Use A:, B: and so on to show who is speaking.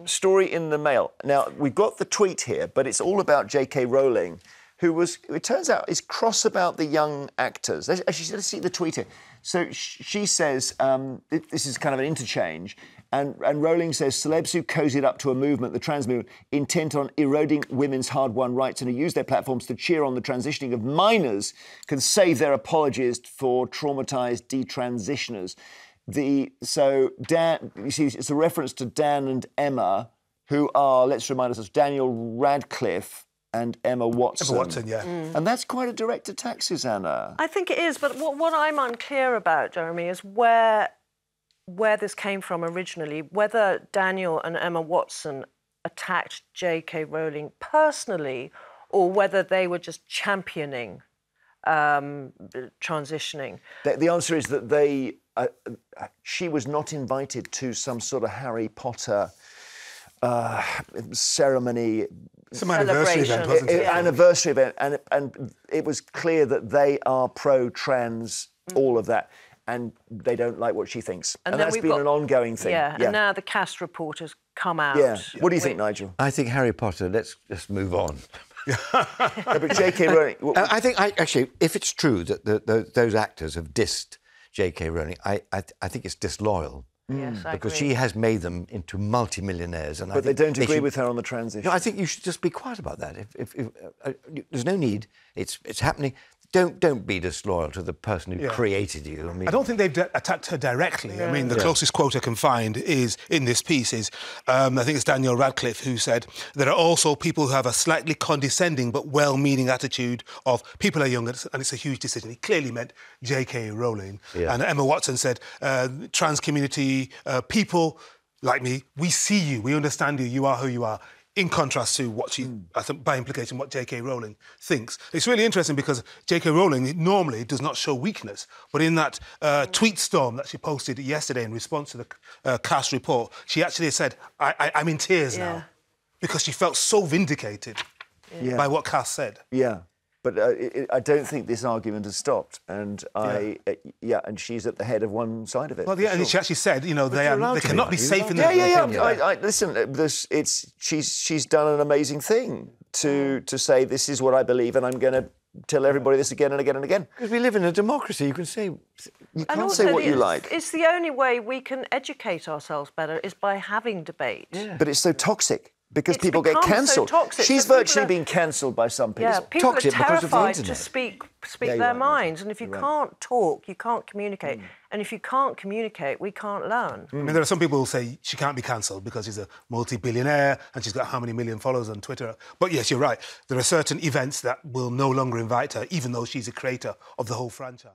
A: story in the Mail. Now, we've got the tweet here, but it's all about J.K. Rowling, who was, it turns out, is cross about the young actors. Actually, let's see the tweet here. So she says, this is kind of an interchange, and Rowling says, celebs who cozied up to a movement, the trans movement, intent on eroding women's hard-won rights and who use their platforms to cheer on the transitioning of minors can save their apologies for traumatised detransitioners. So Dan, you see, it's a reference to Dan and Emma, who are, let's remind ourselves, Daniel Radcliffe and Emma Watson.
B: Emma Watson, yeah.
A: And that's quite a direct attack, Susanna.
C: I think it is, but what I'm unclear about, Jeremy, is where this came from originally, whether Daniel and Emma Watson attacked J.K. Rowling personally or whether they were just championing transitioning.
A: The answer is that she was not invited to some sort of Harry Potter ceremony.
B: Some anniversary event, wasn't it?
A: Anniversary event, and it was clear that they are pro-trans, all of that, and they don't like what she thinks. And that's been an ongoing thing.
C: Yeah, and now the cast report has come out.
A: Yeah. What do you think, Nigel?
D: I think Harry Potter, let's just move on.
A: No, but J.K. Rowling...
D: I think, actually, if it's true that those actors have dissed J.K. Rowling, I think it's disloyal.
C: Yes, I
D: because
C: agree.
D: she has made them into multi-millionaires.
A: But they don't agree with her on the transition.
D: No, I think you should just be quiet about that. If there's no need. It's happening. Don't be disloyal to the person who created you.
B: I don't think they've attacked her directly. I mean, the closest quote I can find is, in this piece, I think it's Daniel Radcliffe who said, there are also people who have a slightly condescending but well-meaning attitude of people are young and it's a huge decision. He clearly meant J.K. Rowling. Yeah. And Emma Watson said, trans community, people like me, we see you, we understand you, you are who you are. In contrast to what she, I think, by implication, what J.K. Rowling thinks. It's really interesting because J.K. Rowling normally does not show weakness, but in that tweet storm that she posted yesterday in response to the cast report, she actually said, I'm in tears now, because she felt so vindicated by what Cass said.
A: Yeah. But I don't think this argument has stopped, and and she's at the head of one side of it.
B: Well, and she actually said, you know, they cannot be safe in their
A: listen, she's done an amazing thing to say this is what I believe, and I'm going to tell everybody this again and again and again.
D: Because we live in a democracy, you can say
A: what you like.
C: It's the only way we can educate ourselves better is by having debate.
A: Yeah. But it's so toxic. Because people get cancelled.
C: So
A: she's virtually been cancelled by some people.
C: Yeah, people are terrified to speak their minds. And if you can't talk, you can't communicate. And if you can't communicate, we can't learn.
B: I mean, there are some people who say she can't be cancelled because she's a multi-billionaire and she's got how many million followers on Twitter. But yes, you're right. There are certain events that will no longer invite her, even though she's a creator of the whole franchise.